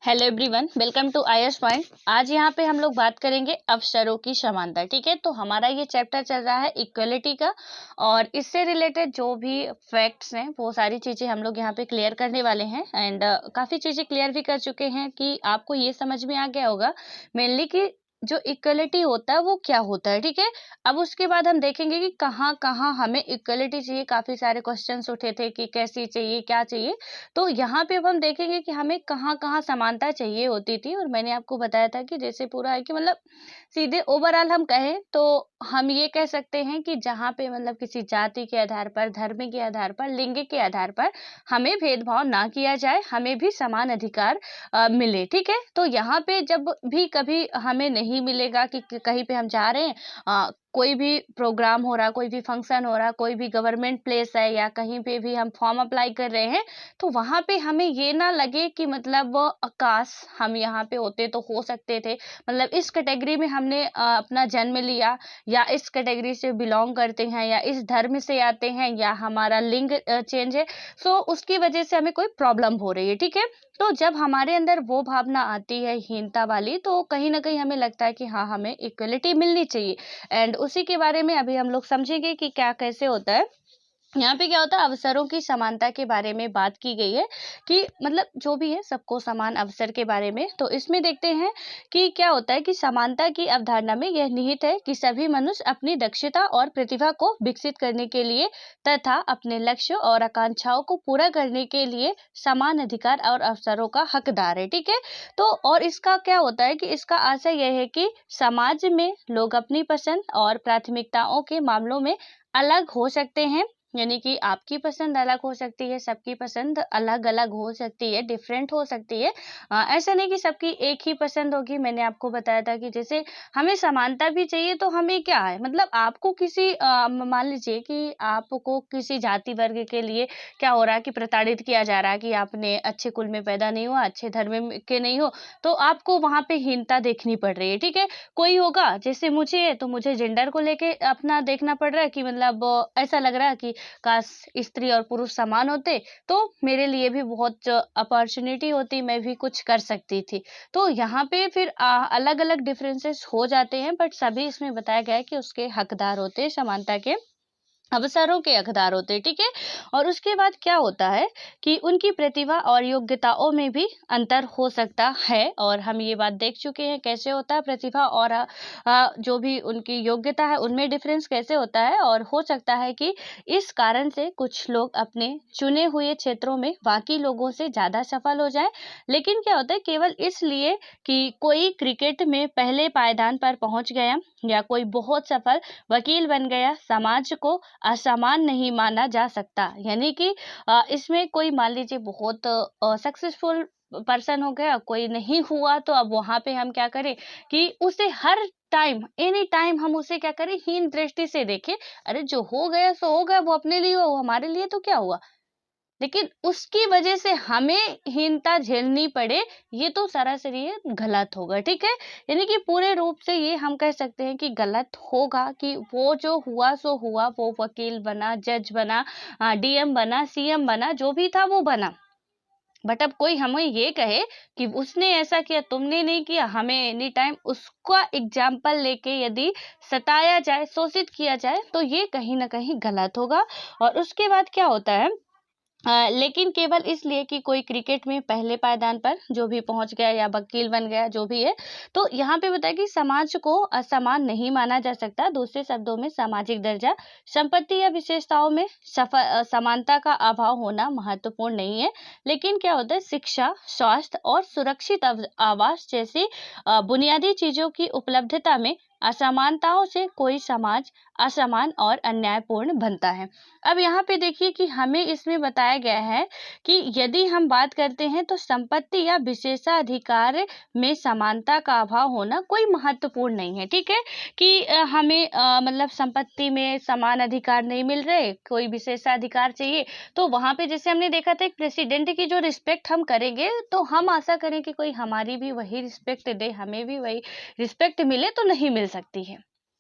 Hello everyone, welcome to IAS point. आज यहाँ पे हम लोग बात करेंगे अवसरों की समानता। ठीक है, तो हमारा ये चैप्टर चल रहा है इक्वलिटी का, और इससे रिलेटेड जो भी फैक्ट्स हैं वो सारी चीज़ें हम लोग यहाँ पे क्लियर करने वाले हैं। एंड काफ़ी चीज़ें क्लियर भी कर चुके हैं कि आपको ये समझ में आ गया होगा मेनली कि जो इक्वलिटी होता है वो क्या होता है। ठीक है, अब उसके बाद हम देखेंगे कि कहाँ कहाँ हमें इक्वलिटी चाहिए। काफ़ी सारे क्वेश्चंस उठे थे कि कैसी चाहिए, क्या चाहिए। तो यहाँ पे अब हम देखेंगे कि हमें कहाँ-कहाँ समानता चाहिए होती थी, और मैंने आपको बताया था कि जैसे पूरा है कि मतलब सीधे ओवरऑल हम कहें तो हम ये कह सकते हैं कि जहाँ पे मतलब किसी जाति के आधार पर, धर्म के आधार पर, लिंग के आधार पर हमें भेदभाव ना किया जाए, हमें भी समान अधिकार मिले। ठीक है, तो यहाँ पे जब भी कभी हमें नहीं मिलेगा कि कहीं पे हम जा रहे हैं, कोई भी प्रोग्राम हो रहा, कोई भी फंक्शन हो रहा, कोई भी गवर्नमेंट प्लेस है या कहीं पे भी हम फॉर्म अप्लाई कर रहे हैं, तो वहाँ पे हमें ये ना लगे कि मतलब काश हम यहाँ पे होते तो हो सकते थे। मतलब इस कैटेगरी में हमने अपना जन्म लिया, या इस कैटेगरी से बिलोंग करते हैं, या इस धर्म से आते हैं, या हमारा लिंग चेंज है, सो उसकी वजह से हमें कोई प्रॉब्लम हो रही है। ठीक है, तो जब हमारे अंदर वो भावना आती है हीनता वाली, तो कहीं ना कहीं हमें लगता है कि हाँ, हमें इक्वलिटी मिलनी चाहिए। एंड उसी के बारे में अभी हम लोग समझेंगे कि क्या कैसे होता है। यहाँ पे क्या होता है, अवसरों की समानता के बारे में बात की गई है कि मतलब जो भी है सबको समान अवसर के बारे में। तो इसमें देखते हैं कि क्या होता है कि समानता की अवधारणा में यह निहित है कि सभी मनुष्य अपनी दक्षता और प्रतिभा को विकसित करने के लिए तथा अपने लक्ष्य और आकांक्षाओं को पूरा करने के लिए समान अधिकार और अवसरों का हकदार है। ठीक है, तो और इसका क्या होता है कि इसका आशय यह है कि समाज में लोग अपनी पसंद और प्राथमिकताओं के मामलों में अलग हो सकते हैं। यानी कि आपकी पसंद अलग हो सकती है, सबकी पसंद अलग-अलग हो सकती है, डिफरेंट हो सकती है। ऐसा नहीं कि सबकी एक ही पसंद होगी। मैंने आपको बताया था कि जैसे हमें समानता भी चाहिए, तो हमें क्या है मतलब आपको किसी मान लीजिए कि आपको किसी जाति वर्ग के लिए क्या हो रहा है कि प्रताड़ित किया जा रहा है कि आपने अच्छे कुल में पैदा नहीं हुआ, अच्छे धर्म में के नहीं हो, तो आपको वहाँ पे हीनता देखनी पड़ रही है। ठीक है, कोई होगा जैसे मुझे है, तो मुझे जेंडर को लेके अपना देखना पड़ रहा है कि मतलब ऐसा लग रहा है कि काश स्त्री और पुरुष समान होते तो मेरे लिए भी बहुत अपॉर्चुनिटी होती, मैं भी कुछ कर सकती थी। तो यहाँ पे फिर अलग अलग डिफरेंसेस हो जाते हैं, बट सभी इसमें बताया गया है कि उसके हकदार होते हैं, समानता के अवसरों के हकदार होते हैं। ठीक है, और उसके बाद क्या होता है कि उनकी प्रतिभा और योग्यताओं में भी अंतर हो सकता है, और हम ये बात देख चुके हैं कैसे होता है प्रतिभा और जो भी उनकी योग्यता है उनमें डिफरेंस कैसे होता है। और हो सकता है कि इस कारण से कुछ लोग अपने चुने हुए क्षेत्रों में बाकी लोगों से ज़्यादा सफल हो जाएं। लेकिन क्या होता है, केवल इसलिए कि कोई क्रिकेट में पहले पायदान पर पहुंच गया या कोई बहुत सफल वकील बन गया, समाज को असमान नहीं माना जा सकता। यानी कि इसमें कोई मान लीजिए बहुत सक्सेसफुल पर्सन हो गया, कोई नहीं हुआ, तो अब वहां पे हम क्या करें कि उसे हर टाइम एनी टाइम हम उसे क्या करें, हीन दृष्टि से देखें। अरे जो हो गया सो हो गया, वो अपने लिए हुआ, वो हमारे लिए तो क्या हुआ। लेकिन उसकी वजह से हमें हीनता झेलनी पड़े, ये तो सरासर ये गलत होगा। ठीक है, यानी कि पूरे रूप से ये हम कह सकते हैं कि गलत होगा कि वो जो हुआ सो हुआ, वो वकील बना, जज बना, डीएम बना, सीएम बना, जो भी था वो बना। बट अब कोई हमें ये कहे कि उसने ऐसा किया, तुमने नहीं किया, हमें एनी टाइम उसका एग्जाम्पल लेके यदि सताया जाए, शोषित किया जाए, तो ये कहीं ना कहीं गलत होगा। और उसके बाद क्या होता है, लेकिन केवल इसलिए कि कोई क्रिकेट में पहले पायदान पर जो भी पहुंच गया या वकील बन गया, जो भी है, तो यहाँ पे बताया कि समाज को असमान नहीं माना जा सकता। दूसरे शब्दों में सामाजिक दर्जा, संपत्ति या विशेषताओं में समानता का अभाव होना महत्वपूर्ण नहीं है। लेकिन क्या होता है, शिक्षा, स्वास्थ्य और सुरक्षित आवास जैसी बुनियादी चीजों की उपलब्धता में असमानताओं से कोई समाज असमान और अन्यायपूर्ण बनता है। अब यहाँ पे देखिए कि हमें इसमें बताया गया है कि यदि हम बात करते हैं तो संपत्ति या विशेषाधिकार में समानता का अभाव होना कोई महत्वपूर्ण नहीं है। ठीक है, कि हमें मतलब संपत्ति में समान अधिकार नहीं मिल रहे, कोई विशेषाधिकार चाहिए, तो वहां पे जैसे हमने देखा था एक प्रेसिडेंट की जो रिस्पेक्ट हम करेंगे, तो हम आशा करें कि कोई हमारी भी वही रिस्पेक्ट दे, हमें भी वही रिस्पेक्ट मिले, तो नहीं मिल सकती है।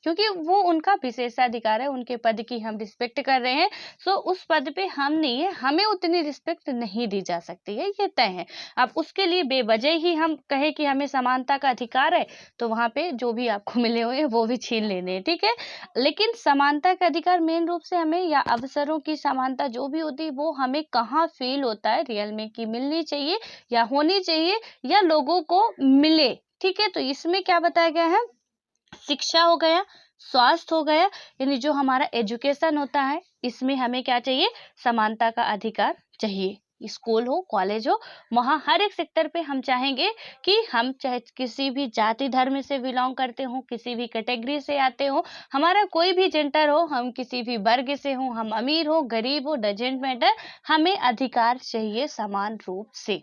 क्योंकि वो उनका विशेषाधिकार है, उनके पद की हम रिस्पेक्ट कर रहे हैं। सो उस पद पे हम नहीं है, हमें उतनी रिस्पेक्ट नहीं दी जा सकती है, ये तय है। अब उसके लिए बेवजह ही हम कहें कि हमें समानता का अधिकार है, तो वहां पे जो भी आपको मिले हुए हैं वो भी छीन लेने हैं, ठीक है। लेकिन समानता का अधिकार मेन रूप से हमें, या अवसरों की समानता जो भी होती है, वो हमें कहाँ फील होता है रियल में कि मिलनी चाहिए या होनी चाहिए या लोगों को मिले, ठीक है। तो इसमें क्या बताया गया है, शिक्षा हो गया, स्वास्थ्य हो गया, यानी जो हमारा एजुकेशन होता है, इसमें हमें क्या चाहिए, समानता का अधिकार चाहिए। स्कूल हो, कॉलेज हो, वहाँ हर एक सेक्टर पे हम चाहेंगे कि हम चाहे किसी भी जाति धर्म से बिलोंग करते हो, किसी भी कैटेगरी से आते हो, हमारा कोई भी जेंडर हो, हम किसी भी वर्ग से हो, हम अमीर हो गरीब हो, डजेंट मैटर, हमें अधिकार चाहिए समान रूप से।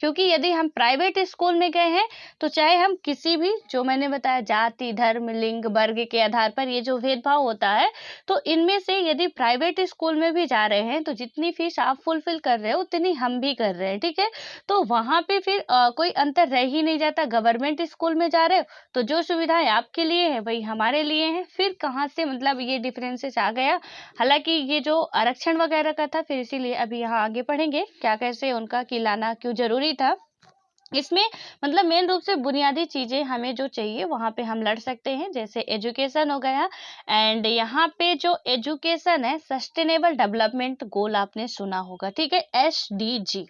क्योंकि यदि हम प्राइवेट स्कूल में गए हैं, तो चाहे हम किसी भी, जो मैंने बताया, जाति धर्म लिंग वर्ग के आधार पर ये जो भेदभाव होता है, तो इनमें से यदि प्राइवेट स्कूल में भी जा रहे हैं, तो जितनी फीस आप फुलफिल कर रहे हो उतनी हम भी कर रहे हैं, ठीक है। तो वहां पे फिर कोई अंतर रह ही नहीं जाता। गवर्नमेंट स्कूल में जा रहे हो तो जो सुविधाएं आपके लिए है वही हमारे लिए है, फिर कहाँ से मतलब ये डिफरेंसेस आ गया। हालांकि ये जो आरक्षण वगैरह का था, फिर इसीलिए अभी यहाँ आगे पढ़ेंगे क्या कैसे उनका कि लाना क्यों जरूरी था। इसमें मतलब मेन रूप से बुनियादी चीजें हमें जो चाहिए वहां पे हम लड़ सकते हैं, जैसे एजुकेशन हो गया। एंड यहाँ पे जो एजुकेशन है, सस्टेनेबल डेवलपमेंट गोल आपने सुना होगा, ठीक है, SDG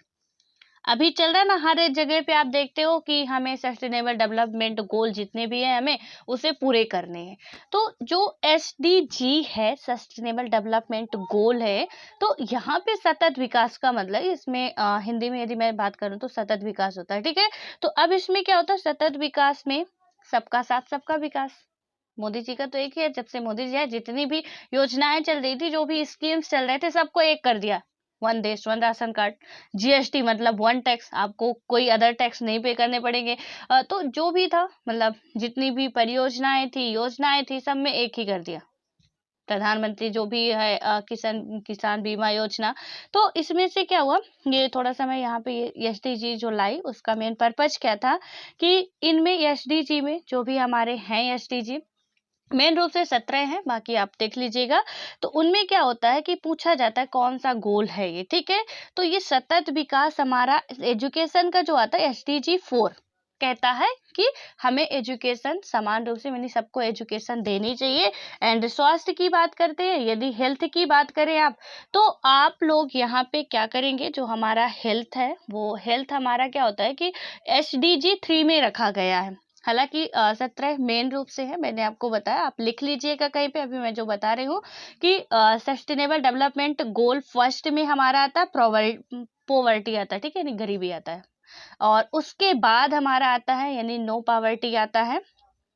अभी चल रहा है ना, हर एक जगह पे आप देखते हो कि हमें सस्टेनेबल डेवलपमेंट गोल जितने भी हैं हमें उसे पूरे करने हैं। तो जो SDG है, सस्टेनेबल डेवलपमेंट गोल है, तो यहाँ पे सतत विकास का मतलब, इसमें हिंदी में यदि मैं बात करूँ तो सतत विकास होता है, ठीक है। तो अब इसमें क्या होता है, सतत विकास में सबका साथ सबका विकास। मोदी जी का तो एक ही है, जब से मोदी जी आए जितनी भी योजनाएं चल रही थी, जो भी स्कीम्स चल रहे थे, सबको एक कर दिया, वन देश वन राशन कार्ड। GST मतलब वन टैक्स, आपको कोई अदर टैक्स नहीं पे करने पड़ेंगे। तो जो भी था मतलब जितनी भी परियोजनाएं थी, योजनाएं थी, सब में एक ही कर दिया। प्रधानमंत्री जो भी है किसान किसान बीमा योजना। तो इसमें से क्या हुआ, ये थोड़ा सा मैं यहाँ पे ये SDG जो लाई, उसका मेन पर्पज क्या था कि इनमें SDG में जो भी हमारे हैं SDG, मेन रूप से 17 हैं, बाकी आप देख लीजिएगा। तो उनमें क्या होता है कि पूछा जाता है कौन सा गोल है ये, ठीक है। तो ये सतत विकास हमारा एजुकेशन का जो आता है SDG 4 कहता है कि हमें एजुकेशन समान रूप से, यानी सबको एजुकेशन देनी चाहिए। एंड स्वास्थ्य की बात करते हैं, यदि हेल्थ की बात करें आप, तो आप लोग यहाँ पे क्या करेंगे, जो हमारा हेल्थ है, वो हेल्थ हमारा क्या होता है कि SDG 3 में रखा गया है। हालांकि 17 मेन रूप से है, मैंने आपको बताया, आप लिख लीजिएगा कहीं पे। अभी मैं जो बता रही हूँ कि सस्टेनेबल डेवलपमेंट गोल फर्स्ट में हमारा आता है पोवर्टी आता है, ठीक है, यानी गरीबी आता है। और उसके बाद हमारा आता है यानी नो पावर्टी आता है।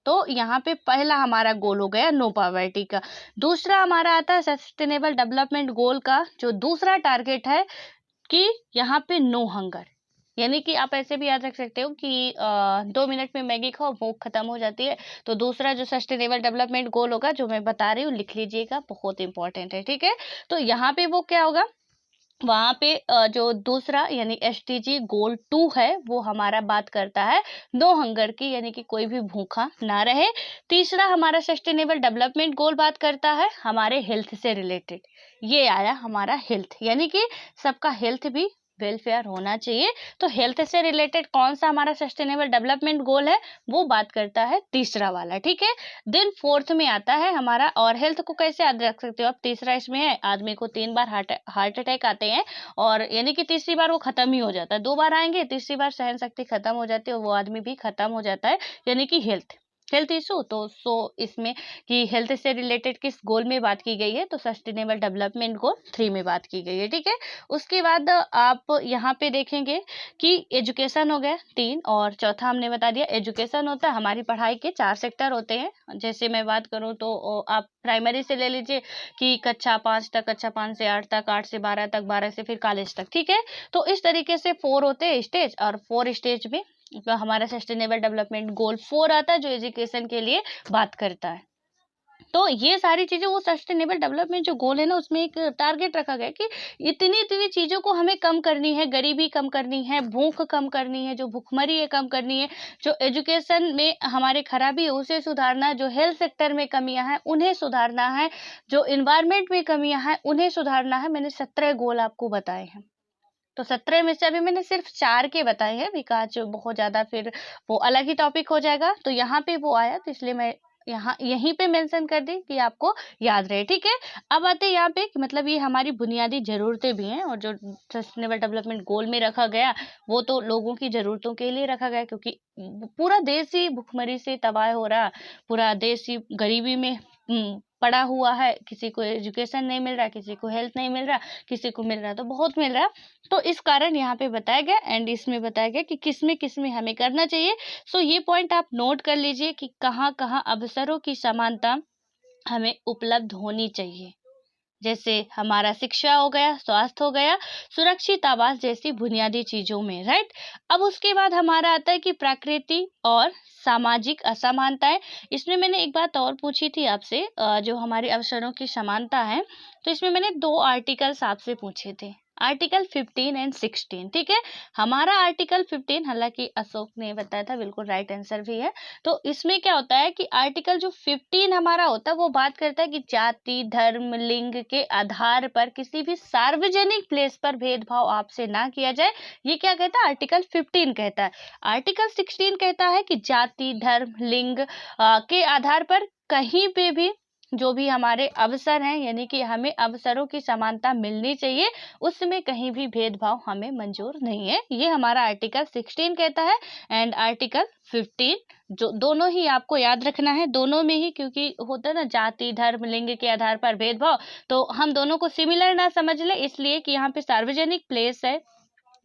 तो यहाँ पे पहला हमारा गोल हो गया नो पावर्टी का। दूसरा हमारा आता है सस्टेनेबल डेवलपमेंट गोल का जो दूसरा टारगेट है कि यहाँ पे नो हंगर, यानी कि आप ऐसे भी याद रख सकते हो कि 2 मिनट में मैगी खाओ, भूख खत्म हो जाती है। तो दूसरा जो सस्टेनेबल डेवलपमेंट गोल होगा, जो मैं बता रही हूँ, लिख लीजिएगा, बहुत इंपॉर्टेंट है, ठीक है। तो यहाँ पे वो क्या होगा, वहां पे जो दूसरा यानी SDG गोल 2 है, वो हमारा बात करता है नो हंगर की, यानी कि कोई भी भूखा ना रहे। तीसरा हमारा सस्टेनेबल डेवलपमेंट गोल बात करता है हमारे हेल्थ से रिलेटेड। ये आया हमारा हेल्थ, यानी कि सबका हेल्थ भी वेलफेयर होना चाहिए। तो हेल्थ से रिलेटेड कौन सा हमारा सस्टेनेबल डेवलपमेंट गोल है, वो बात करता है तीसरा वाला, ठीक है। देन फोर्थ में आता है हमारा, और हेल्थ को कैसे याद रख सकते हो आप, तीसरा इसमें है आदमी को 3 बार हार्ट अटैक आते हैं, और यानी कि तीसरी बार वो खत्म ही हो जाता है। 2 बार आएंगे, तीसरी बार सहन शक्ति खत्म हो जाती है, वो आदमी भी खत्म हो जाता है, यानी कि हेल्थ इशू। तो इसमें कि हेल्थ से रिलेटेड किस गोल में बात की गई है, तो सस्टेनेबल डेवलपमेंट गोल 3 में बात की गई है, ठीक है। उसके बाद आप यहाँ पे देखेंगे कि एजुकेशन हो गया 3, और चौथा हमने बता दिया एजुकेशन होता है, हमारी पढ़ाई के 4 सेक्टर होते हैं। जैसे मैं बात करूँ तो आप प्राइमरी से ले लीजिए कि कक्षा 5 तक, कक्षा 5 से 8 तक, 8 से 12 तक, 12 से फिर कॉलेज तक, ठीक है। तो इस तरीके से 4 होते हैं स्टेज, और 4 स्टेज में हमारा सस्टेनेबल डेवलपमेंट गोल 4 आता है, जो एजुकेशन के लिए बात करता है। तो ये सारी चीजें, वो सस्टेनेबल डेवलपमेंट जो गोल है ना, उसमें एक टारगेट रखा गया कि इतनी इतनी चीजों को हमें कम करनी है, गरीबी कम करनी है, भूख कम करनी है, जो भुखमरी है कम करनी है, जो एजुकेशन में हमारे खराबी है उसे सुधारना है, जो हेल्थ सेक्टर में कमियां हैं उन्हें सुधारना है, जो इन्वायरमेंट में कमियां हैं उन्हें सुधारना है। मैंने 17 गोल आपको बताए हैं। तो 17 में से अभी मैंने सिर्फ 4 के बताए हैं, विकास जो बहुत ज्यादा फिर वो अलग ही टॉपिक हो जाएगा। तो यहाँ पे वो आया, तो इसलिए मैं यहाँ यहीं पे मेंशन कर दी कि आपको याद रहे, ठीक है। अब आते हैं यहाँ पे कि मतलब ये हमारी बुनियादी जरूरतें भी हैं, और जो सस्टेनेबल डेवलपमेंट गोल में रखा गया वो तो लोगों की जरूरतों के लिए रखा गया, क्योंकि पूरा देश ही भुखमरी से तबाह हो रहा, पूरा देश ही गरीबी में पड़ा हुआ है, किसी को एजुकेशन नहीं मिल रहा, किसी को हेल्थ नहीं मिल रहा, किसी को मिल रहा तो बहुत मिल रहा। तो इस कारण यहाँ पे बताया गया, एंड इसमें बताया गया कि किसमें हमें करना चाहिए। सो ये पॉइंट आप नोट कर लीजिए कि कहाँ कहाँ अवसरों की समानता हमें उपलब्ध होनी चाहिए। जैसे हमारा शिक्षा हो गया, स्वास्थ्य हो गया, सुरक्षित आवास जैसी बुनियादी चीजों में, राइट। अब उसके बाद हमारा आता है कि प्रकृति और सामाजिक असमानताएं। इसमें मैंने एक बात और पूछी थी आपसे, जो हमारे अवसरों की समानता है, तो इसमें मैंने 2 आर्टिकल्स आपसे पूछे थे, आर्टिकल 15 एंड 16, ठीक है। हमारा आर्टिकल 15, हालांकि अशोक ने बताया था, बिल्कुल राइट आंसर भी है। तो इसमें क्या होता है कि आर्टिकल जो 15 हमारा होता है वो बात करता है कि जाति, धर्म, लिंग के आधार पर किसी भी सार्वजनिक प्लेस पर भेदभाव आपसे ना किया जाए। ये क्या कहता है? आर्टिकल 15 कहता है। आर्टिकल 16 कहता है कि जाति, धर्म, लिंग के आधार पर कहीं पे भी जो भी हमारे अवसर हैं, यानी कि हमें अवसरों की समानता मिलनी चाहिए, उसमें कहीं भी भेदभाव हमें मंजूर नहीं है। ये हमारा आर्टिकल 16 कहता है, एंड आर्टिकल 15, जो दोनों ही आपको याद रखना है, दोनों में ही, क्योंकि होता है ना जाति, धर्म, लिंग के आधार पर भेदभाव, तो हम दोनों को सिमिलर ना समझ ले, इसलिए कि यहाँ पे सार्वजनिक प्लेस है,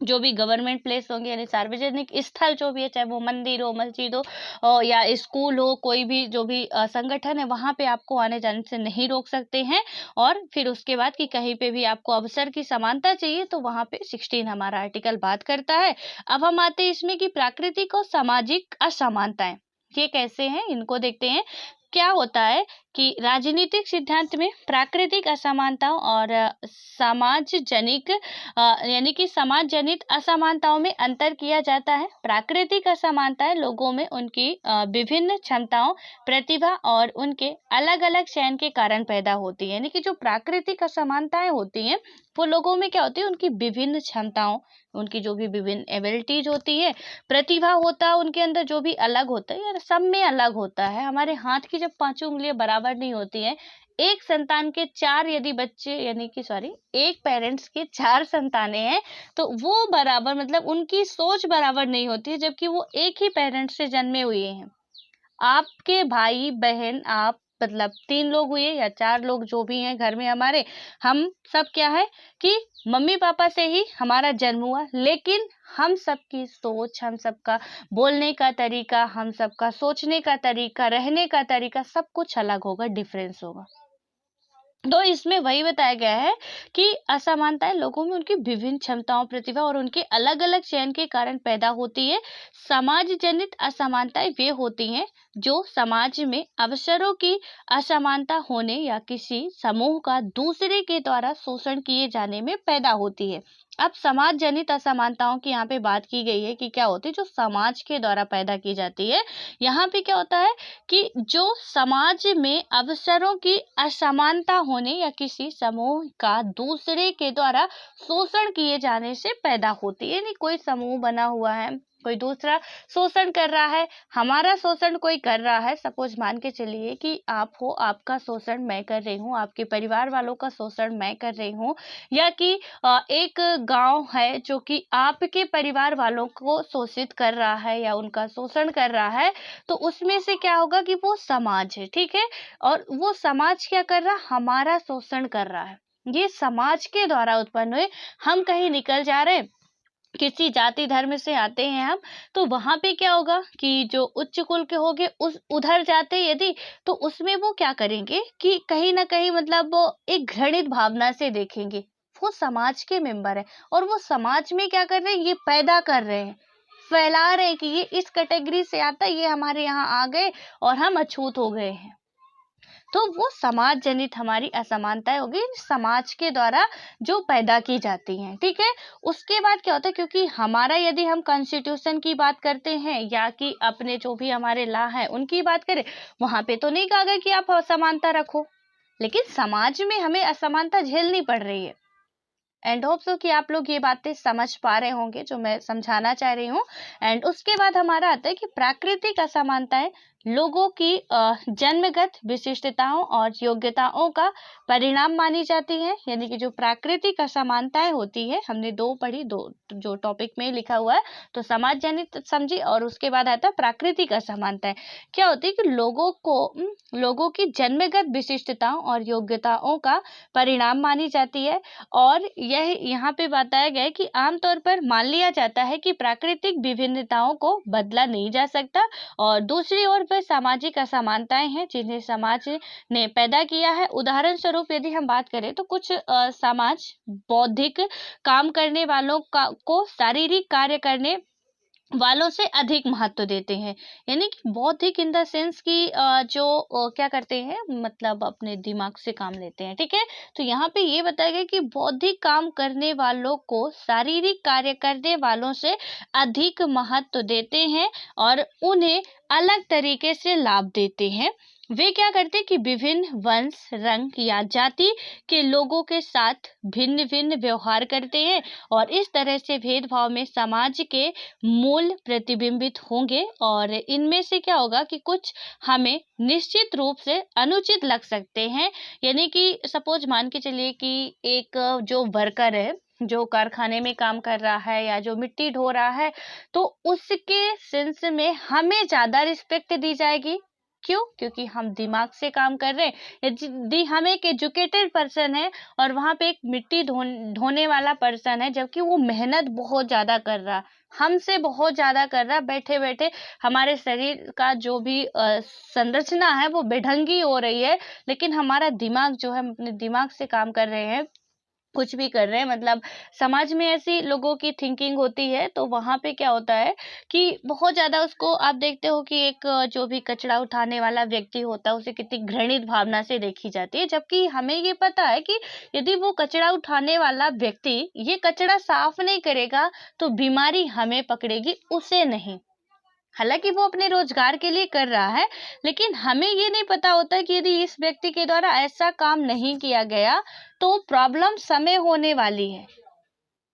जो भी गवर्नमेंट प्लेस होंगे, यानी सार्वजनिक स्थल जो भी है, चाहे वो मंदिर हो, मस्जिद हो या स्कूल हो, कोई भी जो भी संगठन है, वहां पे आपको आने जाने से नहीं रोक सकते हैं। और फिर उसके बाद कि कहीं पे भी आपको अवसर की समानता चाहिए, तो वहां पे 16 हमारा आर्टिकल बात करता है। अब हम आते हैं इसमें कि प्राकृतिक और सामाजिक असमानताएं, ये कैसे हैं, इनको देखते हैं। क्या होता है कि राजनीतिक सिद्धांत में प्राकृतिक असमानताओं और समाजजनिक यानी कि समाज जनित असमानताओं में अंतर किया जाता है। प्राकृतिक असमानताएं लोगों में उनकी विभिन्न क्षमताओं, प्रतिभा और उनके अलग अलग चयन के कारण पैदा होती है। यानी कि जो प्राकृतिक असमानताएं होती हैं वो लोगों में क्या होती है, उनकी विभिन्न क्षमताओं, उनकी जो भी विभिन्न एबिलिटीज होती है, प्रतिभा होता है उनके अंदर जो भी अलग होता है, यार सब में अलग होता है। हमारे हाथ की जब 5 उंगलियां बराबर नहीं होती हैं, एक संतान के 4 यदि बच्चे, यानी कि सॉरी, एक पेरेंट्स के 4 संतानें हैं, तो वो बराबर मतलब उनकी सोच बराबर नहीं होती है, जबकि वो एक ही पेरेंट्स से जन्मे हुए हैं। आपके भाई बहन, आप मतलब 3 लोग हुए या 4 लोग जो भी हैं घर में हमारे, हम सब क्या है कि मम्मी पापा से ही हमारा जन्म हुआ, लेकिन हम सबकी सोच, हम सबका बोलने का तरीका, हम सबका सोचने का तरीका, रहने का तरीका, सब कुछ अलग होगा, डिफरेंस होगा। तो इसमें वही बताया गया है कि असमानताएं लोगों में उनकी विभिन्न क्षमताओं, प्रतिभा और उनके अलग अलग चयन के कारण पैदा होती है। समाज जनित असमानताएं वे होती हैं जो समाज में अवसरों की असमानता होने या किसी समूह का दूसरे के द्वारा शोषण किए जाने में पैदा होती है। अब समाज जनित असमानताओं की यहाँ पे बात की गई है कि क्या होती है, जो समाज के द्वारा पैदा की जाती है। यहाँ पे क्या होता है कि जो समाज में अवसरों की असमानता होने या किसी समूह का दूसरे के द्वारा शोषण किए जाने से पैदा होती है। यानी कोई समूह बना हुआ है, कोई दूसरा शोषण कर रहा है, हमारा शोषण कोई कर रहा है, सपोज मान के चलिए कि आप हो, आपका शोषण मैं कर रही हूँ, आपके परिवार वालों का शोषण मैं कर रही हूँ, या कि एक गांव है जो कि आपके परिवार वालों को शोषित कर रहा है या उनका शोषण कर रहा है, तो उसमें से क्या होगा कि वो समाज है, ठीक है। और वो समाज क्या कर रहा है, हमारा शोषण कर रहा है। ये समाज के द्वारा उत्पन्न हुए, हम कहीं निकल जा रहे, किसी जाति धर्म से आते हैं हम, तो वहां पे क्या होगा कि जो उच्च कुल के होंगे उस उधर जाते यदि, तो उसमें वो क्या करेंगे कि कहीं ना कहीं मतलब वो एक घृणित भावना से देखेंगे। वो समाज के मेंबर है और वो समाज में क्या कर रहे हैं, ये पैदा कर रहे हैं, फैला रहे हैं कि ये इस कैटेगरी से आता है, ये हमारे यहाँ आ गए और हम अछूत हो गए हैं। तो वो समाज जनित हमारी असमानताएं होगी, समाज के द्वारा जो पैदा की जाती हैं, ठीक है। उसके बाद क्या होता है, क्योंकि हमारा यदि हम कॉन्स्टिट्यूशन की बात करते हैं या कि अपने जो भी हमारे लॉ है उनकी बात करें, वहां पे तो नहीं कहा गया कि आप असमानता रखो, लेकिन समाज में हमें असमानता झेलनी पड़ रही है। एंड होप सो कि आप लोग ये बातें समझ पा रहे होंगे जो मैं समझाना चाह रही हूँ। एंड उसके बाद हमारा आता है कि प्राकृतिक असमानताएं लोगों की जन्मगत विशिष्टताओं और योग्यताओं का परिणाम मानी जाती है। यानी कि जो प्राकृतिक असमानताएं होती है, हमने दो पढ़ी, दो जो टॉपिक में लिखा हुआ है, तो समाज जनित समझी और उसके बाद आता है प्राकृतिक असमानताएं। क्या होती है कि लोगों की जन्मगत विशिष्टताओं और योग्यताओं का परिणाम मानी जाती है। और यह यहाँ पे बताया गया है कि आमतौर पर मान लिया जाता है कि प्राकृतिक विभिन्नताओं को बदला नहीं जा सकता, और दूसरी ओर पर सामाजिक असमानताएं हैं जिन्हें समाज ने पैदा किया है। उदाहरण स्वरूप यदि हम बात करें तो कुछ समाज बौद्धिक काम करने वालों को शारीरिक कार्य करने वालों से अधिक महत्व देते हैं। यानी कि बौद्धिक इन द सेंस की क्या करते हैं, मतलब अपने दिमाग से काम लेते हैं, ठीक है। तो यहाँ पे ये बताया गया कि बौद्धिक काम करने वालों को शारीरिक कार्य करने वालों से अधिक महत्व देते हैं और उन्हें अलग तरीके से लाभ देते हैं। वे क्या करते हैं कि विभिन्न वंश, रंग या जाति के लोगों के साथ भिन्न भिन्न व्यवहार करते हैं और इस तरह से भेदभाव में समाज के मूल प्रतिबिंबित होंगे। और इनमें से क्या होगा कि कुछ हमें निश्चित रूप से अनुचित लग सकते हैं। यानी कि सपोज मान के चलिए कि एक जो वर्कर है, जो कारखाने में काम कर रहा है या जो मिट्टी ढो रहा है, तो उसके सेंस में हमें ज्यादा रिस्पेक्ट दी जाएगी। क्यों? क्योंकि हम दिमाग से काम कर रहे हैं। यदि हम एक एजुकेटेड पर्सन है और वहां पे एक मिट्टी ढोने वाला पर्सन है, जबकि वो मेहनत बहुत ज्यादा कर रहा, हमसे बहुत ज्यादा कर रहा, बैठे बैठे हमारे शरीर का जो भी संरचना है वो बेढंगी हो रही है, लेकिन हमारा दिमाग जो है, हम अपने दिमाग से काम कर रहे हैं, कुछ भी कर रहे हैं। मतलब समाज में ऐसी लोगों की थिंकिंग होती है, तो वहां पे क्या होता है कि बहुत ज्यादा उसको आप देखते हो कि एक जो भी कचरा उठाने वाला व्यक्ति होता है उसे कितनी घृणित भावना से देखी जाती है, जबकि हमें ये पता है कि यदि वो कचरा उठाने वाला व्यक्ति ये कचरा साफ नहीं करेगा तो बीमारी हमें पकड़ेगी, उसे नहीं। हालांकि वो अपने रोजगार के लिए कर रहा है, लेकिन हमें ये नहीं पता होता कि यदि इस व्यक्ति के द्वारा ऐसा काम नहीं किया गया तो प्रॉब्लम समय होने वाली है।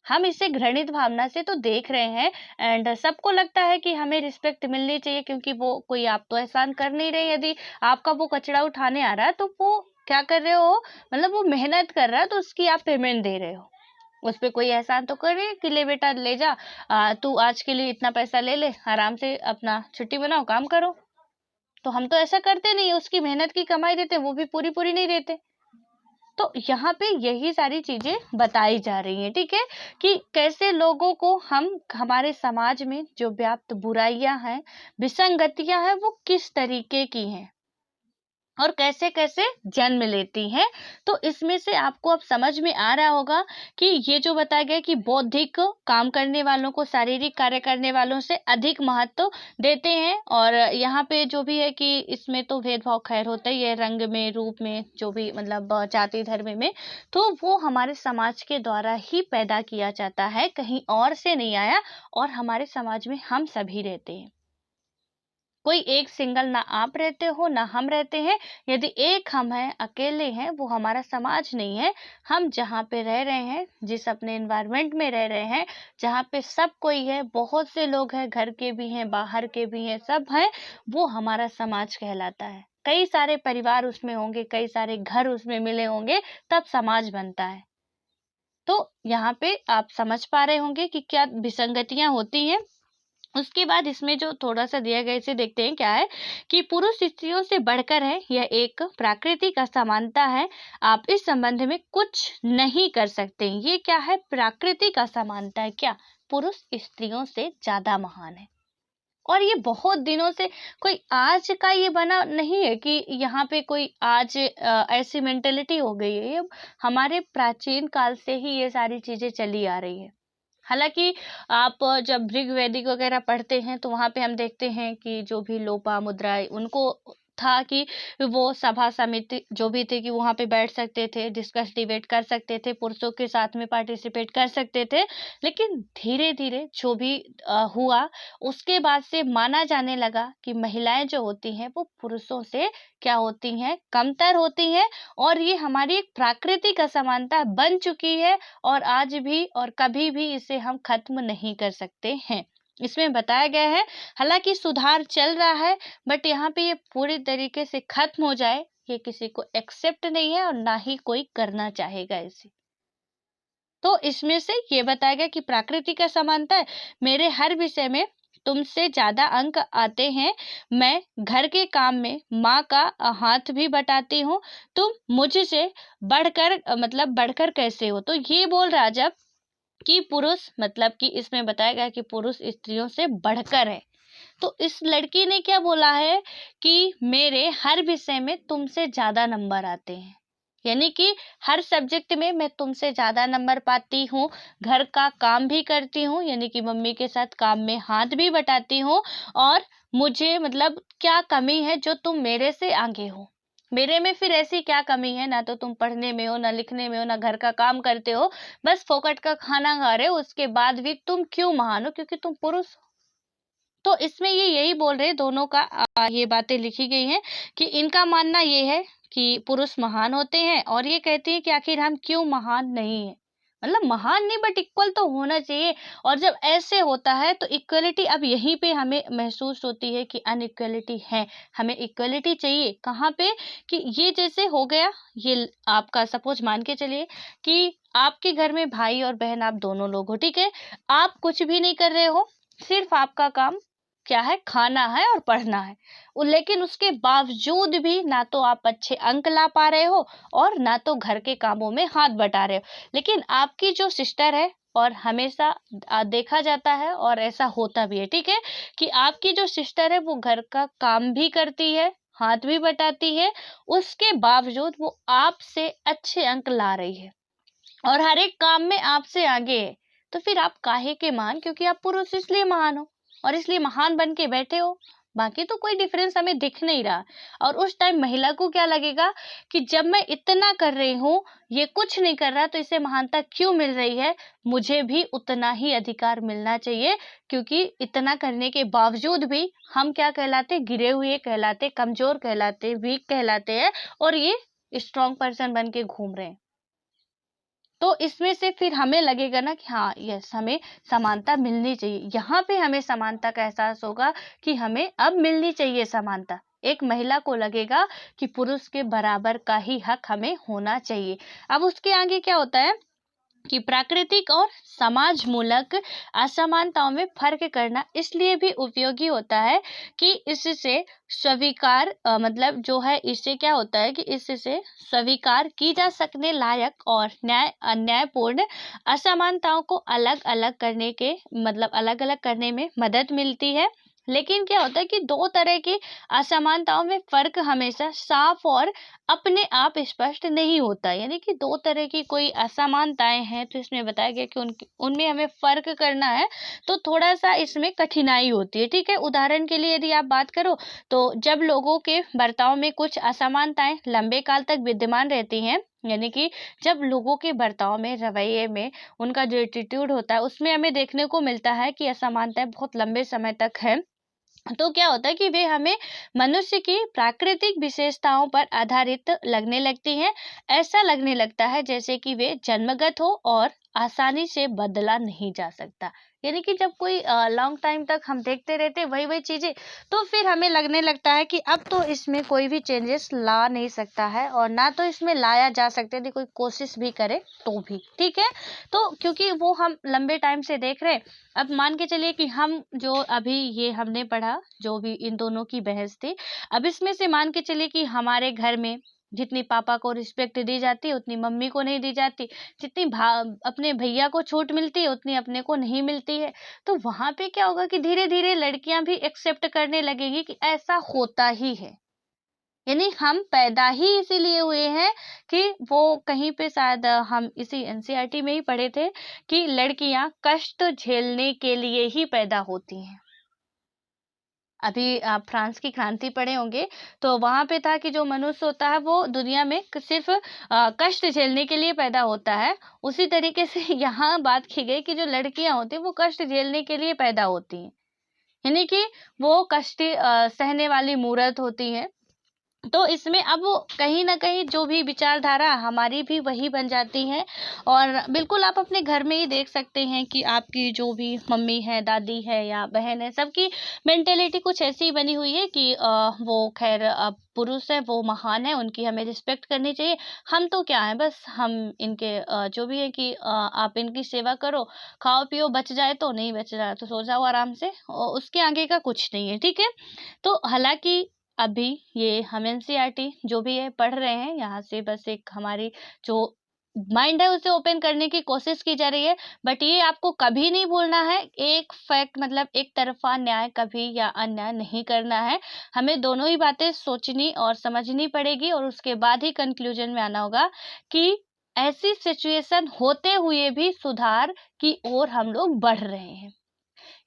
हम इसे घृणित भावना से तो देख रहे हैं एंड सबको लगता है कि हमें रिस्पेक्ट मिलनी चाहिए, क्योंकि वो कोई आप तो एहसान कर नहीं रहे। यदि आपका वो कचरा उठाने आ रहा है तो वो क्या कर रहे हो, मतलब वो मेहनत कर रहा है तो उसकी आप पेमेंट दे रहे हो, उस पे कोई एहसान तो करे कि ले बेटा ले जा, तू आज के लिए इतना पैसा ले ले, आराम से अपना छुट्टी बनाओ, काम करो। तो हम तो ऐसा करते नहीं, उसकी मेहनत की कमाई देते, वो भी पूरी पूरी नहीं देते। तो यहाँ पे यही सारी चीजें बताई जा रही हैं, ठीक है, कि कैसे लोगों को हम हमारे समाज में जो व्याप्त बुराइयां हैं, विसंगतियां हैं, वो किस तरीके की हैं और कैसे कैसे जन्म लेती हैं। तो इसमें से आपको अब समझ में आ रहा होगा कि ये जो बताया गया कि बौद्धिक काम करने वालों को शारीरिक कार्य करने वालों से अधिक महत्व देते हैं। और यहाँ पे जो भी है कि इसमें तो भेदभाव खैर होता ही है, रंग में, रूप में, जो भी मतलब जाति धर्म में, तो वो हमारे समाज के द्वारा ही पैदा किया जाता है, कहीं और से नहीं आया। और हमारे समाज में हम सभी रहते हैं, कोई एक सिंगल, ना आप रहते हो ना हम रहते हैं। यदि एक हम हैं, अकेले हैं, वो हमारा समाज नहीं है। हम जहाँ पे रह रहे हैं, जिस अपने एनवायरनमेंट में रह रहे हैं, जहाँ पे सब कोई है, बहुत से लोग हैं, घर के भी हैं, बाहर के भी हैं, सब हैं, वो हमारा समाज कहलाता है। कई सारे परिवार उसमें होंगे, कई सारे घर उसमें मिले होंगे, तब समाज बनता है। तो यहाँ पे आप समझ पा रहे होंगे कि क्या विसंगतियां होती हैं। उसके बाद इसमें जो थोड़ा सा दिया गया, इसे देखते हैं क्या है कि पुरुष स्त्रियों से बढ़कर है, यह एक प्राकृतिक असमानता है, आप इस संबंध में कुछ नहीं कर सकते। ये क्या है? प्राकृतिक असमानता है। क्या पुरुष स्त्रियों से ज्यादा महान है? और ये बहुत दिनों से, कोई आज का ये बना नहीं है कि यहाँ पे कोई आज ऐसी मेंटेलिटी हो गई है। ये हमारे प्राचीन काल से ही ये सारी चीजें चली आ रही है। हालांकि आप जब ऋग वैदिक वगैरह पढ़ते हैं तो वहां पे हम देखते हैं कि जो भी लोपा मुद्रा उनको था कि वो सभा समिति जो भी थे कि वहाँ पे बैठ सकते थे, डिस्कस डिबेट कर सकते थे, पुरुषों के साथ में पार्टिसिपेट कर सकते थे। लेकिन धीरे-धीरे जो भी हुआ, उसके बाद से माना जाने लगा कि महिलाएँ जो होती हैं वो पुरुषों से क्या होती हैं, कमतर होती हैं, और ये हमारी एक प्राकृतिक असमानता बन चुकी है और आज भी और कभी भी इसे हम खत्म नहीं कर सकते हैं। इसमें बताया गया है, हालांकि सुधार चल रहा है, बट यहाँ पे ये पूरी तरीके से खत्म हो जाए ये किसी को एक्सेप्ट नहीं है और ना ही कोई करना चाहेगा इसे। तो इसमें से ये बताया गया कि प्राकृतिक असमानता है, मेरे हर विषय में तुमसे ज्यादा अंक आते हैं, मैं घर के काम में माँ का हाथ भी बटाती हूँ, तुम मुझसे बढ़कर मतलब बढ़कर कैसे हो। तो ये बोल रहा जब कि पुरुष मतलब कि इसमें बताया गया कि पुरुष स्त्रियों से बढ़कर है। तो इस लड़की ने क्या बोला है कि मेरे हर विषय में तुमसे ज्यादा नंबर आते हैं, यानी कि हर सब्जेक्ट में मैं तुमसे ज्यादा नंबर पाती हूँ, घर का काम भी करती हूँ, यानी कि मम्मी के साथ काम में हाथ भी बटाती हूँ, और मुझे मतलब क्या कमी है जो तुम मेरे से आगे हो। मेरे में फिर ऐसी क्या कमी है, ना तो तुम पढ़ने में हो, ना लिखने में हो, ना घर का काम करते हो, बस फोकट का खाना खा रहे हो, उसके बाद भी तुम क्यों महान हो, क्योंकि तुम पुरुष हो। तो इसमें ये यही बोल रहे दोनों का ये बातें लिखी गई हैं कि इनका मानना ये है कि पुरुष महान होते हैं, और ये कहते हैं कि आखिर हम क्यों महान नहीं है, मतलब महान नहीं बट इक्वल तो होना चाहिए। और जब ऐसे होता है तो इक्वलिटी अब यहीं पे हमें महसूस होती है कि अनइक्वलिटी है, हमें इक्वलिटी चाहिए कहाँ पे, कि ये जैसे हो गया, ये आपका सपोज मान के चलिए कि आपके घर में भाई और बहन आप दोनों लोग हो, ठीक है, आप कुछ भी नहीं कर रहे हो, सिर्फ आपका काम क्या है, खाना है और पढ़ना है, लेकिन उसके बावजूद भी ना तो आप अच्छे अंक ला पा रहे हो और ना तो घर के कामों में हाथ बटा रहे हो। लेकिन आपकी जो सिस्टर है, और हमेशा देखा जाता है और ऐसा होता भी है, ठीक है, कि आपकी जो सिस्टर है वो घर का काम भी करती है, हाथ भी बटाती है, उसके बावजूद वो आपसे अच्छे अंक ला रही है और हर एक काम में आपसे आगे है। तो फिर आप काहे के महान, क्योंकि आप पुरुष इसलिए महान हो और इसलिए महान बन के बैठे हो, बाकी तो कोई डिफरेंस हमें दिख नहीं रहा। और उस टाइम महिला को क्या लगेगा कि जब मैं इतना कर रही हूँ, ये कुछ नहीं कर रहा, तो इसे महानता क्यों मिल रही है, मुझे भी उतना ही अधिकार मिलना चाहिए, क्योंकि इतना करने के बावजूद भी हम क्या कहलाते, गिरे हुए कहलाते, कमजोर कहलाते, वीक कहलाते हैं, और ये स्ट्रॉन्ग पर्सन बन के घूम रहे हैं। तो इसमें से फिर हमें लगेगा ना कि हाँ यस, हमें समानता मिलनी चाहिए, यहाँ पे हमें समानता का एहसास होगा कि हमें अब मिलनी चाहिए समानता। एक महिला को लगेगा कि पुरुष के बराबर का ही हक हमें होना चाहिए। अब उसके आगे क्या होता है कि प्राकृतिक और समाज मूलक असमानताओं में फर्क करना इसलिए भी उपयोगी होता है कि इससे स्वीकार मतलब जो है, इससे क्या होता है कि इससे स्वीकार की जा सकने लायक और अन्यायपूर्ण असमानताओं को अलग अलग करने के मतलब अलग अलग करने में मदद मिलती है। लेकिन क्या होता है कि दो तरह की असमानताओं में फर्क हमेशा साफ और अपने आप स्पष्ट नहीं होता, यानी कि दो तरह की कोई असमानताएं हैं, तो इसमें बताया गया कि उनमें हमें फर्क करना है, तो थोड़ा सा इसमें कठिनाई होती है, ठीक है। उदाहरण के लिए यदि आप बात करो तो जब लोगों के बर्ताव में कुछ असमानताएं लंबे काल तक विद्यमान रहती हैं, यानी कि जब लोगों के बर्ताव में, रवैये में, उनका जो एटीट्यूड होता है उसमें हमें देखने को मिलता है कि असमानताएं बहुत लंबे समय तक है, तो क्या होता है कि वे हमें मनुष्य की प्राकृतिक विशेषताओं पर आधारित लगने लगती हैं। ऐसा लगने लगता है जैसे कि वे जन्मगत हो और आसानी से बदला नहीं जा सकता, यानी कि जब कोई लॉन्ग टाइम तक हम देखते रहते वही वही चीजें, तो फिर हमें लगने लगता है कि अब तो इसमें कोई भी चेंजेस ला नहीं सकता है, और ना तो इसमें लाया जा सकता है, यदि कोई कोशिश भी करे तो भी, ठीक है। तो क्योंकि वो हम लंबे टाइम से देख रहे हैं, अब मान के चलिए कि हम जो अभी ये हमने पढ़ा, जो भी इन दोनों की बहस थी, अब इसमें से मान के चलिए कि हमारे घर में जितनी पापा को रिस्पेक्ट दी जाती है उतनी मम्मी को नहीं दी जाती, जितनी अपने भैया को छूट मिलती है उतनी अपने को नहीं मिलती है। तो वहां पे क्या होगा कि धीरे धीरे लड़कियां भी एक्सेप्ट करने लगेंगी कि ऐसा होता ही है, यानी हम पैदा ही इसीलिए हुए हैं कि वो कहीं पे शायद हम इसी एनसीईआरटी में ही पढ़े थे कि लड़कियां कष्ट झेलने के लिए ही पैदा होती हैं। अभी आप फ्रांस की क्रांति पढ़े होंगे, तो वहाँ पे था कि जो मनुष्य होता है वो दुनिया में सिर्फ कष्ट झेलने के लिए पैदा होता है। उसी तरीके से यहाँ बात की गई कि जो लड़कियां होती हैं वो कष्ट झेलने के लिए पैदा होती हैं, यानी कि वो कष्ट सहने वाली मूरत होती हैं। तो इसमें अब वो कहीं न कहीं जो भी विचारधारा हमारी भी वही बन जाती है। और बिल्कुल आप अपने घर में ही देख सकते हैं कि आपकी जो भी मम्मी है, दादी है या बहन है, सबकी मेंटालिटी कुछ ऐसी बनी हुई है कि वो ख़ैर पुरुष है वो महान है, उनकी हमें रिस्पेक्ट करनी चाहिए। हम तो क्या है, बस हम इनके जो भी है कि आप इनकी सेवा करो, खाओ-पियो, बच जाए तो, नहीं बच रहा तो सो जाओ आराम से, उसके आगे का कुछ नहीं है, ठीक है? तो हालाँकि अभी ये हम एनसीईआरटी जो भी है पढ़ रहे हैं, यहाँ से बस एक हमारी जो माइंड है उसे ओपन करने की कोशिश की जा रही है। बट ये आपको कभी नहीं भूलना है, एक फैक्ट मतलब एक तरफा न्याय कभी या अन्याय नहीं करना है। हमें दोनों ही बातें सोचनी और समझनी पड़ेगी और उसके बाद ही कंक्लूजन में आना होगा कि ऐसी सिचुएशन होते हुए भी सुधार की ओर हम लोग बढ़ रहे हैं,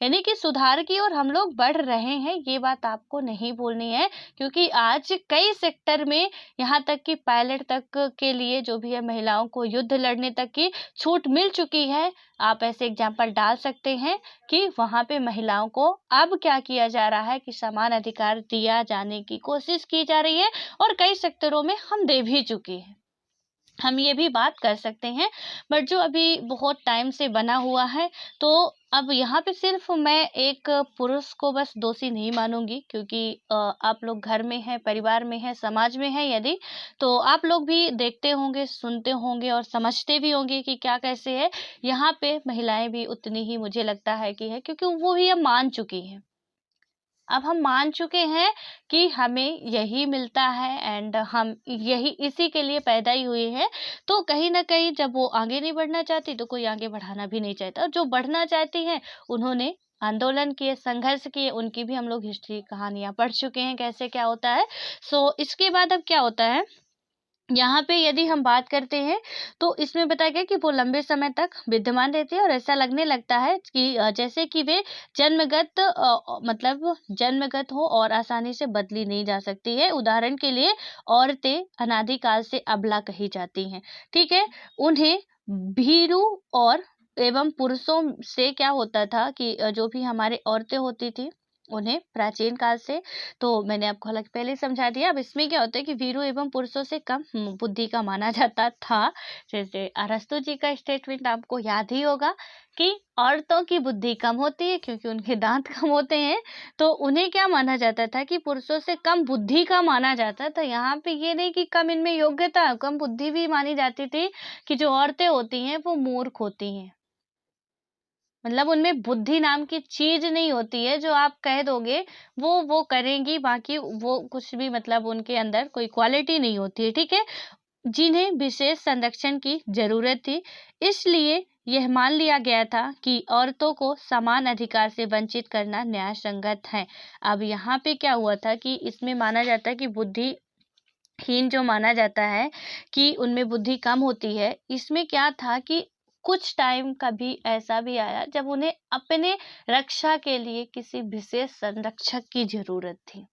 यानी कि सुधार की ओर हम लोग बढ़ रहे हैं, ये बात आपको नहीं भूलनी है। क्योंकि आज कई सेक्टर में, यहाँ तक कि पायलट तक के लिए जो भी है, महिलाओं को युद्ध लड़ने तक की छूट मिल चुकी है। आप ऐसे एग्जाम्पल डाल सकते हैं कि वहाँ पे महिलाओं को अब क्या किया जा रहा है कि समान अधिकार दिया जाने की कोशिश की जा रही है और कई सेक्टरों में हम दे भी चुके हैं। हम ये भी बात कर सकते हैं। बट जो अभी बहुत टाइम से बना हुआ है, तो अब यहाँ पे सिर्फ मैं एक पुरुष को बस दोषी नहीं मानूंगी, क्योंकि आप लोग घर में हैं, परिवार में हैं, समाज में हैं यदि, तो आप लोग भी देखते होंगे, सुनते होंगे और समझते भी होंगे कि क्या कैसे है। यहाँ पे महिलाएं भी उतनी ही मुझे लगता है कि है, क्योंकि वो भी अब मान चुकी हैं। अब हम मान चुके हैं कि हमें यही मिलता है एंड हम यही इसी के लिए पैदा ही हुए हैं। तो कहीं न कहीं जब वो आगे नहीं बढ़ना चाहती तो कोई आगे बढ़ाना भी नहीं चाहता, और जो बढ़ना चाहती हैं उन्होंने आंदोलन किए, संघर्ष किए, उनकी भी हम लोग हिस्ट्री कहानियाँ पढ़ चुके हैं कैसे क्या होता है। सो इसके बाद अब क्या होता है, यहाँ पे यदि हम बात करते हैं, तो इसमें बताया गया कि वो लंबे समय तक विद्यमान रहती है और ऐसा लगने लगता है कि जैसे कि वे जन्मगत मतलब जन्मगत हो और आसानी से बदली नहीं जा सकती है। उदाहरण के लिए औरतें अनादिकाल से अबला कही जाती हैं, ठीक है? उन्हें भीरू और एवं पुरुषों से क्या होता था कि जो भी हमारे औरतें होती थी, उन्हें प्राचीन काल से, तो मैंने आपको हालांकि पहले ही समझा दिया। अब इसमें क्या होता है कि वीरू एवं पुरुषों से कम बुद्धि का माना जाता था। जैसे अरस्तु जी का स्टेटमेंट आपको याद ही होगा कि औरतों की बुद्धि कम होती है क्योंकि उनके दांत कम होते हैं। तो उन्हें क्या माना जाता था कि पुरुषों से कम बुद्धि का माना जाता था। यहाँ पे ये नहीं कि कम इनमें योग्यता, कम बुद्धि भी मानी जाती थी कि जो औरतें होती हैं वो मूर्ख होती हैं, मतलब उनमें बुद्धि नाम की चीज नहीं होती है। जो आप कह दोगे वो करेंगी, बाकी वो कुछ भी, मतलब उनके अंदर कोई क्वालिटी नहीं होती है, ठीक है? जिन्हें विशेष संरक्षण की जरूरत थी, इसलिए यह मान लिया गया था कि औरतों को समान अधिकार से वंचित करना न्याय संगत है। अब यहाँ पे क्या हुआ था कि इसमें माना जाता है कि बुद्धिहीन जो माना जाता है कि उनमें बुद्धि कम होती है, इसमें क्या था कि कुछ टाइम कभी ऐसा भी आया जब उन्हें अपने रक्षा के लिए किसी विशेष संरक्षक की जरूरत थी।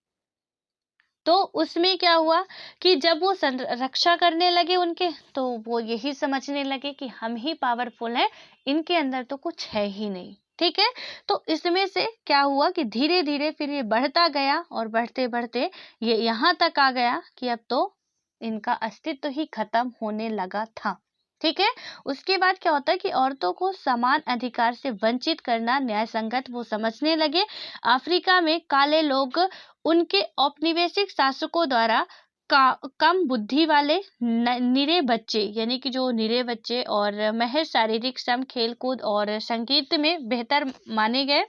तो उसमें क्या हुआ कि जब वो रक्षा करने लगे उनके, तो वो यही समझने लगे कि हम ही पावरफुल हैं, इनके अंदर तो कुछ है ही नहीं, ठीक है? तो इसमें से क्या हुआ कि धीरे धीरे फिर ये बढ़ता गया और बढ़ते बढ़ते ये यहाँ तक आ गया कि अब तो इनका अस्तित्व ही खत्म होने लगा था, ठीक है? उसके बाद क्या होता है कि औरतों को समान अधिकार से वंचित करना न्याय संगत वो समझने लगे। अफ्रीका में काले लोग उनके औपनिवेशिक शासकों द्वारा कम बुद्धि वाले निरे बच्चे, यानी कि जो निरे बच्चे और महज शारीरिक श्रम, खेलकूद और संगीत में बेहतर माने गए।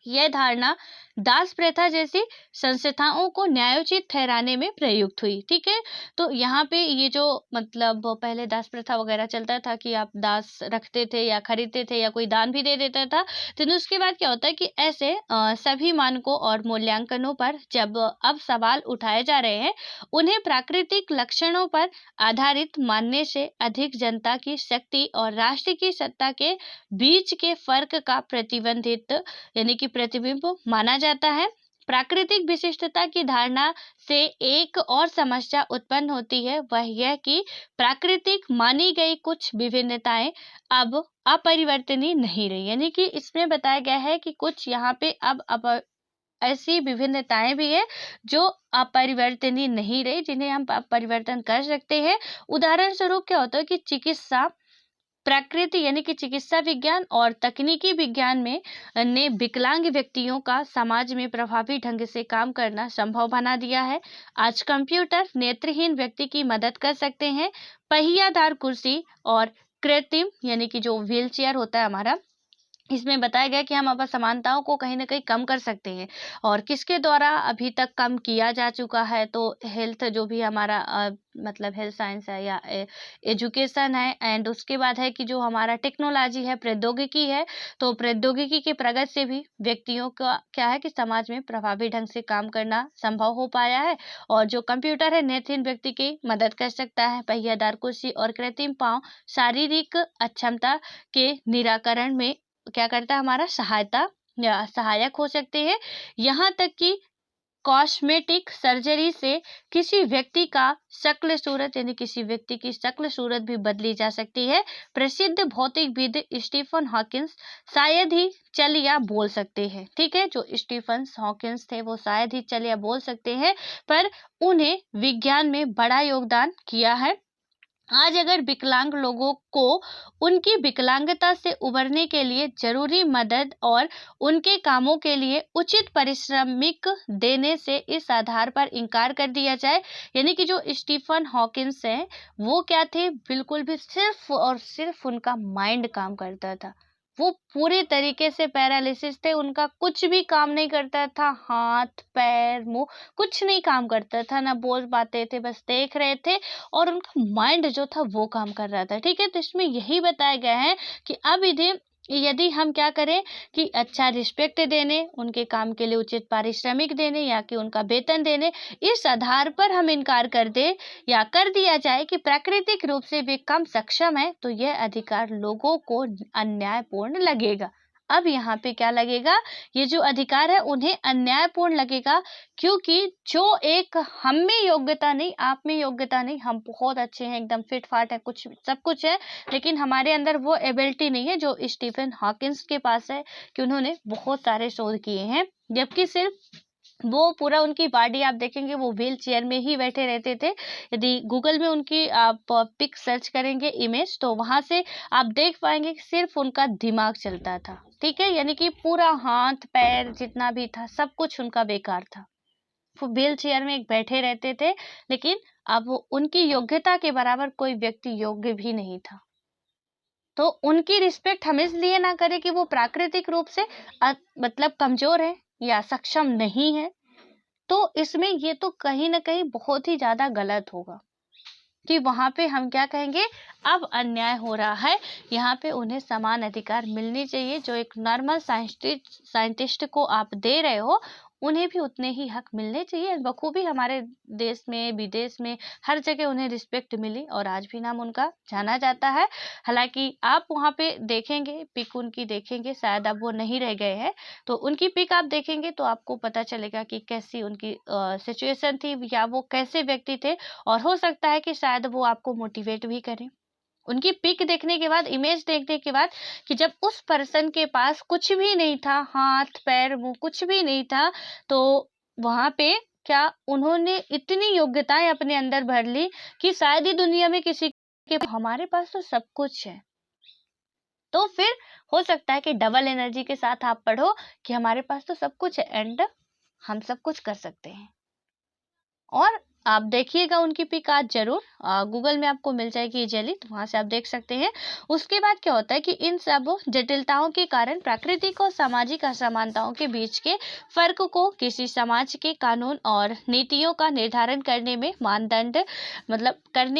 यह धारणा दास प्रथा जैसी संस्थाओं को न्यायोचित ठहराने में प्रयुक्त हुई, ठीक है? तो यहाँ पे ये जो मतलब पहले दास प्रथा वगैरह चलता था कि आप दास रखते थे या खरीदते थे या कोई दान भी दे देता था। तो उसके बाद क्या होता है कि ऐसे सभी मानकों और मूल्यांकनों पर जब अब सवाल उठाए जा रहे हैं, उन्हें प्राकृतिक लक्षणों पर आधारित मानने से अधिक जनता की शक्ति और राष्ट्र की सत्ता के बीच के फर्क का प्रतिबंधित, यानी कि प्रतिबिंब माना जाता है। प्राकृतिक विशिष्टता की धारणा से एक और समस्या उत्पन्न होती है, वह यह कि प्राकृतिक मानी गई कुछ विभिन्नताएं अब अपरिवर्तनीय नहीं रही। यानी कि इसमें बताया गया है कि कुछ यहाँ पे अब ऐसी विभिन्नताएं भी है जो अपरिवर्तनीय नहीं रही, जिन्हें हम परिवर्तन कर सकते हैं। उदाहरण स्वरूप क्या होता है कि चिकित्सा प्रकृति यानी कि चिकित्सा विज्ञान और तकनीकी विज्ञान में ने विकलांग व्यक्तियों का समाज में प्रभावी ढंग से काम करना संभव बना दिया है। आज कंप्यूटर नेत्रहीन व्यक्ति की मदद कर सकते हैं। पहियादार कुर्सी और कृत्रिम यानी कि जो व्हील चेयर होता है हमारा, इसमें बताया गया कि हम अब असमानताओं को कहीं न कहीं कम कर सकते हैं। और किसके द्वारा अभी तक कम किया जा चुका है, तो हेल्थ जो भी हमारा मतलब हेल्थ साइंस है या एजुकेशन है, एंड उसके बाद है कि जो हमारा टेक्नोलॉजी है, प्रौद्योगिकी है। तो प्रौद्योगिकी के प्रगति से भी व्यक्तियों का क्या है कि समाज में प्रभावी ढंग से काम करना संभव हो पाया है। और जो कंप्यूटर है नेत्रहीन व्यक्ति की मदद कर सकता है। पहियादार कुर्सी और कृत्रिम पाँव शारीरिक अक्षमता के निराकरण में क्या करता है, हमारा सहायता या सहायक हो सकते हैं। यहाँ तक कि कॉस्मेटिक सर्जरी से किसी व्यक्ति का शक्ल सूरत यानी किसी व्यक्ति की शक्ल सूरत भी बदली जा सकती है। प्रसिद्ध भौतिकविद स्टीफन हॉकिंस शायद ही चल या बोल सकते हैं। ठीक है, जो स्टीफन हॉकिंस थे वो शायद ही चल या बोल सकते हैं, पर उन्हें विज्ञान में बड़ा योगदान किया है। आज अगर विकलांग लोगों को उनकी विकलांगता से उबरने के लिए जरूरी मदद और उनके कामों के लिए उचित पारिश्रमिक देने से इस आधार पर इनकार कर दिया जाए, यानी कि जो स्टीफन हॉकिंस हैं वो क्या थे, बिल्कुल भी सिर्फ और सिर्फ उनका माइंड काम करता था। वो पूरे तरीके से पैरालिसिस थे, उनका कुछ भी काम नहीं करता था, हाथ पैर मुंह कुछ नहीं काम करता था, ना बोल पाते थे, बस देख रहे थे और उनका माइंड जो था वो काम कर रहा था। ठीक है, तो इसमें यही बताया गया है कि अब इधर यदि हम क्या करें कि अच्छा रिस्पेक्ट देने, उनके काम के लिए उचित पारिश्रमिक देने या कि उनका वेतन देने, इस आधार पर हम इनकार कर दे या कर दिया जाए कि प्राकृतिक रूप से वे कम सक्षम है, तो यह अधिकार लोगों को अन्यायपूर्ण लगेगा। अब यहाँ पे क्या लगेगा, ये जो अधिकार है उन्हें अन्यायपूर्ण लगेगा, क्योंकि जो एक हम में योग्यता नहीं, आप में योग्यता नहीं, हम बहुत अच्छे हैं, एकदम फिट फाट है, कुछ सब कुछ है, लेकिन हमारे अंदर वो एबिलिटी नहीं है जो स्टीफन हॉकिंस के पास है, कि उन्होंने बहुत सारे शोध किए हैं। जबकि सिर्फ वो पूरा उनकी बॉडी आप देखेंगे वो व्हील चेयर में ही बैठे रहते थे। यदि गूगल में उनकी आप पिक सर्च करेंगे इमेज, तो वहां से आप देख पाएंगे कि सिर्फ उनका दिमाग चलता था। ठीक है, यानी कि पूरा हाथ पैर जितना भी था सब कुछ उनका बेकार था। वो व्हील चेयर में एक बैठे रहते थे, लेकिन अब उनकी योग्यता के बराबर कोई व्यक्ति योग्य भी नहीं था। तो उनकी रिस्पेक्ट हम इसलिए ना करें कि वो प्राकृतिक रूप से मतलब कमजोर है या सक्षम नहीं है, तो इसमें ये तो कहीं ना कहीं बहुत ही ज्यादा गलत होगा कि वहां पे हम क्या कहेंगे, अब अन्याय हो रहा है, यहाँ पे उन्हें समान अधिकार मिलने चाहिए। जो एक नॉर्मल साइंटिस्ट को आप दे रहे हो, उन्हें भी उतने ही हक मिलने चाहिए। बखूबी हमारे देश में विदेश में हर जगह उन्हें रिस्पेक्ट मिली और आज भी नाम उनका जाना जाता है। हालांकि आप वहाँ पे देखेंगे पिक उनकी देखेंगे, शायद अब वो नहीं रह गए हैं, तो उनकी पिक आप देखेंगे तो आपको पता चलेगा कि कैसी उनकी सिचुएशन थी या वो कैसे व्यक्ति थे। और हो सकता है कि शायद वो आपको मोटिवेट भी करें उनकी पिक देखने के बाद, इमेज देखने के बाद, कि जब उस पर्सन के पास कुछ भी नहीं था, हाथ पैर मुंह कुछ भी नहीं था, तो वहां पे क्या उन्होंने इतनी योग्यताएं अपने अंदर भर ली कि शायद ही दुनिया में किसी के, हमारे पास तो सब कुछ है। तो फिर हो सकता है कि डबल एनर्जी के साथ आप पढ़ो कि हमारे पास तो सब कुछ है एंड हम सब कुछ कर सकते हैं। और आप देखिएगा उनकी पिक आज जरूर, गूगल में आपको मिल जाएगी इजीली, तो वहां से आप देख सकते हैं। उसके बाद क्या होता है कि इन सब जटिलताओं के कारण प्राकृतिक और सामाजिक असमानताओं के बीच के फर्क को किसी समाज के कानून और नीतियों का निर्धारण करने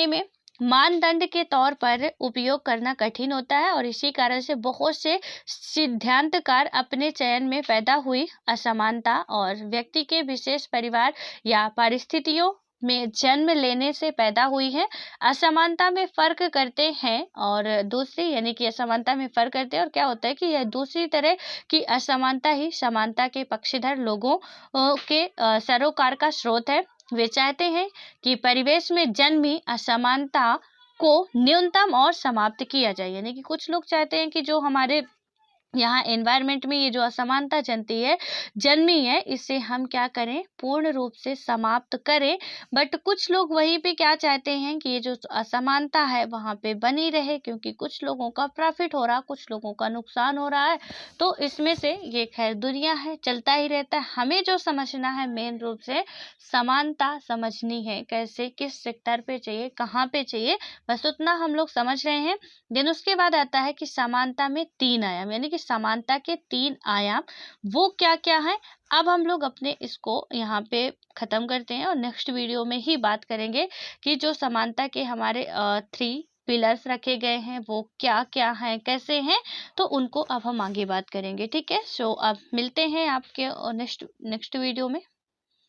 में मानदंड के तौर पर उपयोग करना कठिन होता है। और इसी कारण से बहुत से सिद्धांतकार अपने चयन में पैदा हुई असमानता और व्यक्ति के विशेष परिवार या परिस्थितियों में जन्म लेने से पैदा हुई है, असमानता में फ़र्क करते हैं, और दूसरी यानी कि असमानता में फ़र्क करते हैं, और क्या होता है कि यह दूसरी तरह की असमानता ही समानता के पक्षधर लोगों के सरोकार का स्रोत है। वे चाहते हैं कि परिवेश में जन्मी असमानता को न्यूनतम और समाप्त किया जाए, यानी कि कुछ लोग चाहते हैं कि जो हमारे यहाँ एनवायरनमेंट में ये जो असमानता जन्मी है, इसे हम क्या करें, पूर्ण रूप से समाप्त करें। बट कुछ लोग वहीं पे क्या चाहते हैं कि ये जो असमानता है वहाँ पे बनी रहे, क्योंकि कुछ लोगों का प्रॉफिट हो रहा, कुछ लोगों का नुकसान हो रहा है। तो इसमें से ये खैर दुनिया है, चलता ही रहता है। हमें जो समझना है मेन रूप से समानता समझनी है, कैसे, किस सेक्टर पे चाहिए, कहाँ पे चाहिए, बस उतना हम लोग समझ रहे हैं। देन उसके बाद आता है कि समानता में 3 आयाम, यानी कि समानता के 3 आयाम वो क्या-क्या हैं। अब हम लोग अपने इसको यहाँ पे ख़त्म करते हैं, और नेक्स्ट वीडियो में ही बात करेंगे कि जो समानता के हमारे 3 पिलर्स रखे गए हैं वो क्या-क्या हैं, कैसे हैं, तो उनको अब हम आगे बात करेंगे, ठीक है? सो अब मिलते हैं आपके नेक्स्ट नेक्स्ट वीडियो में।